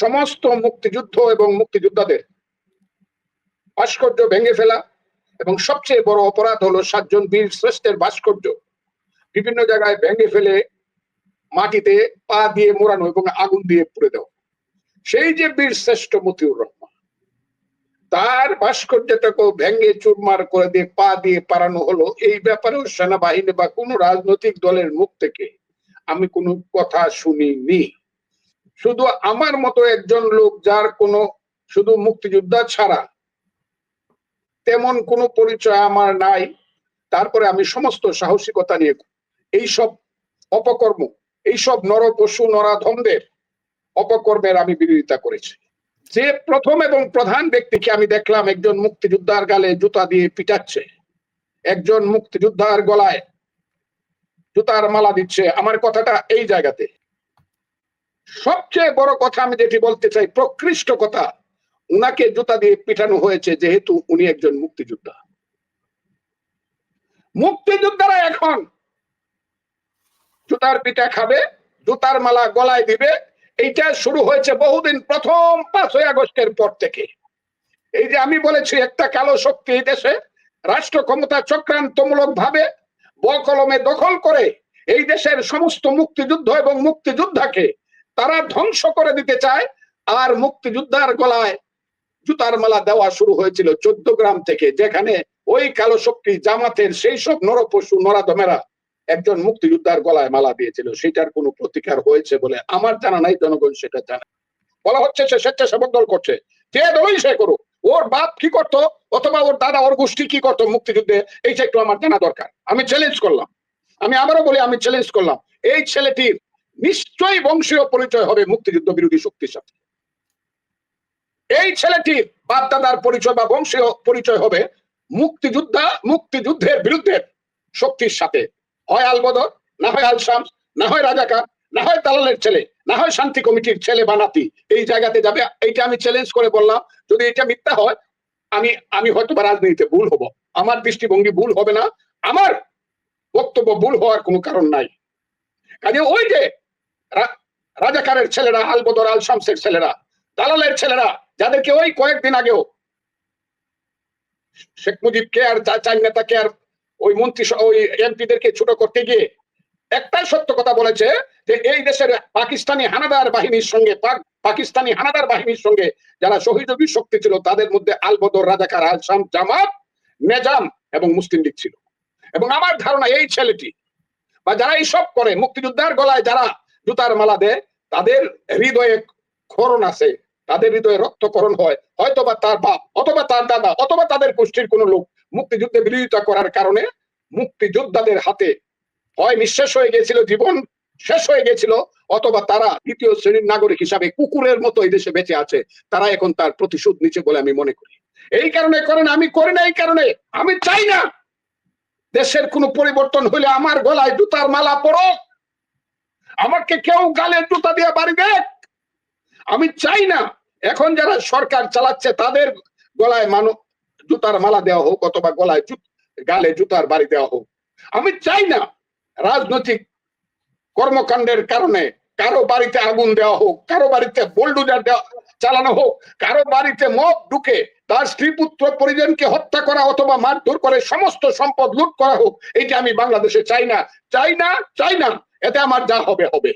সমস্ত মুক্তিযুদ্ধ এবং মুক্তিযোদ্ধাদের ভাস্কর্য ভেঙে ফেলা, এবং সবচেয়ে বড় অপরাধ হলো 7 জন বীর শ্রেষ্ঠের ভাস্কর্য বিভিন্ন জায়গায় ভেঙে ফেলে মাটিতে পা দিয়ে মোড়ানো এবং আগুন দিয়ে পুড়ে দেওয়া। সেই যে বীর শ্রেষ্ঠ মতিউর রহমান, তার ভাস্কর্যটাকে ভেঙে চুরমার করে দিয়ে পা দিয়ে পারানো হলো, এই ব্যাপারেও সেনাবাহিনী বা কোন রাজনৈতিক দলের মুখ থেকে আমি কোনো কথা শুনিনি। শুধু আমার মতো একজন লোক, যার কোনো শুধু মুক্তিযোদ্ধা ছাড়া তেমন কোনো পরিচয় আমার নাই, তারপরে আমি সমস্ত সাহসিকতা নিয়ে এইসব অপকর্ম, এইসব নরপশু নরাধমদের অপকর্মের আমি বিরোধিতা করেছি। যে প্রথম এবং প্রধান ব্যক্তিকে আমি দেখলাম একজন মুক্তিযোদ্ধার গালে জুতা দিয়ে পিটাচ্ছে, একজন মুক্তিযোদ্ধার গলায় জুতার মালা দিচ্ছে, আমার কথাটা এই জায়গাতে সবচেয়ে বড় কথা আমি যেটি বলতে চাই, প্রকৃষ্ট কথা, উনাকে জুতা দিয়ে পিটানো হয়েছে যেহেতু উনি একজন মুক্তিযোদ্ধা। মুক্তিযোদ্ধারা এখন জুতার পিঠা খাবে, জুতার মালা গলায় দিবে। এইটা শুরু হয়েছে বহুদিন, প্রথম 5ই আগস্টের পর থেকে। এই যে আমি বলেছি, একটা কালো শক্তি এই দেশে রাষ্ট্র ক্ষমতা চক্রান্তমূলক ভাবে বকলমে দখল করে এই দেশের সমস্ত মুক্তিযুদ্ধ এবং মুক্তিযোদ্ধাকে তারা ধ্বংস করে দিতে চায়। আর মুক্তিযোদ্ধার গলায় জুতার মালা দেওয়া শুরু হয়েছিল 14 গ্রাম থেকে, যেখানে ওই কালো শক্তি জামাতের সেই সব নরপশু নরাধমেরা একজন মুক্তিযোদ্ধার গলায় মালা দিয়েছিল। সেটার কোনো প্রতিকার হয়েছে বলে আমার জানা নাই, জনগণ সেটা জানে। বলা হচ্ছে সে স্বেচ্ছাসেবক দল করছে, যে দলই সে করুক, ওর বাপ কি করতো অথবা ওর দাদা ওর গোষ্ঠী কি করতো মুক্তিযুদ্ধে, এইটা একটু আমার জানা দরকার। আমি চ্যালেঞ্জ করলাম, আমি আবারও বলি, আমি চ্যালেঞ্জ করলাম, এই ছেলেটির নিশ্চয়ই বংশীয় পরিচয় হবে মুক্তিযুদ্ধ বিরোধী শক্তির সাথে। এই ছেলেটির বাপ দাদার পরিচয় বা বংশীয় পরিচয় হবে মুক্তিযুদ্ধের বিরুদ্ধে শক্তির সাথে। হয় আলবদর, না হয় আল শামস, না হয় রাজাকার, না হয় দালালের ছেলে, না হয় শান্তি কমিটির ছেলে বা নাতি, এই জায়গাতে যাবে। এইটা আমি চ্যালেঞ্জ করে বললাম। যদি এটা মিথ্যা হয়, আমি হয়তো বা রাজনীতিতে ভুল হব, আমার দৃষ্টিভঙ্গি ভুল হবে না, আমার বক্তব্য ভুল হওয়ার কোনো কারণ নাই। কাজে ওই যে রাজাকারের ছেলেরা, আলবদর আল শামসের ছেলেরা, দালালের ছেলেরা, যাদেরকে ওই কয়েকদিন আগেও শেখ মুজিবকে আর চার নেতাকে আর ওই মন্ত্রী ওই এমপিদেরকে ছোট করতে গিয়ে একটাই সত্য কথা বলেছে, যে এই দেশের পাকিস্তানি হানাদার বাহিনীর সঙ্গে যারা সহযোগী শক্তি ছিল, তাদের মধ্যে আলবদর, রাজাকার, আল শামস, জামাত, নেজাম এবং মুসলিম লীগ ছিল। এবং আমার ধারণা এই ছেলেটি বা যারা এইসব করে, মুক্তিযোদ্ধার গলায় যারা জুতার মালা দেয়, তাদের হৃদয়ে ক্ষরণ আছে, তাদের হৃদয়ে রক্তকরণ হয়। হয়তোবা তার বাপ অথবা তার দাদা অথবা তাদের গোষ্ঠীর কোনো লোক মুক্তিযুদ্ধে বিরোধিতা করার কারণে মুক্তিযোদ্ধাদের হাতে হয় নিঃশেষ হয়ে গেছিল, জীবন শেষ হয়ে গেছিল, অথবা তারা দ্বিতীয় শ্রেণীর নাগরিক হিসাবে কুকুরের মতো এই দেশে বেঁচে আছে। তারা এখন তার প্রতিশোধ নিচ্ছে বলে আমি মনে করি। এই কারণে করেন, আমি করি না। এই কারণে আমি চাই না দেশের কোনো পরিবর্তন হলে আমার গলায় জুতার মালা পড়ো, আমাকে কেউ গালে জুতা দিয়ে বাড়ি দেখ। আমি চাই না এখন যারা সরকার চালাচ্ছে তাদের গলায় জুতার মালা দেওয়া হোক অথবা গলায় গালে জুতার বাড়ি দেওয়া হোক। আমি চাই না রাজনৈতিক কর্মকাণ্ডের কারণে কারো বাড়িতে আগুন দেওয়া হোক, কারো বাড়িতে বুলডোজার চালানো হোক, কারো বাড়িতে মদ ঢুকে তার স্ত্রী পুত্র পরিজনকে হত্যা করা অথবা মারধর করে সমস্ত সম্পদ লুট করা হোক। এইটা আমি বাংলাদেশে চাই না, চাই না, চাই না। এতে আমার যা হবে হবে।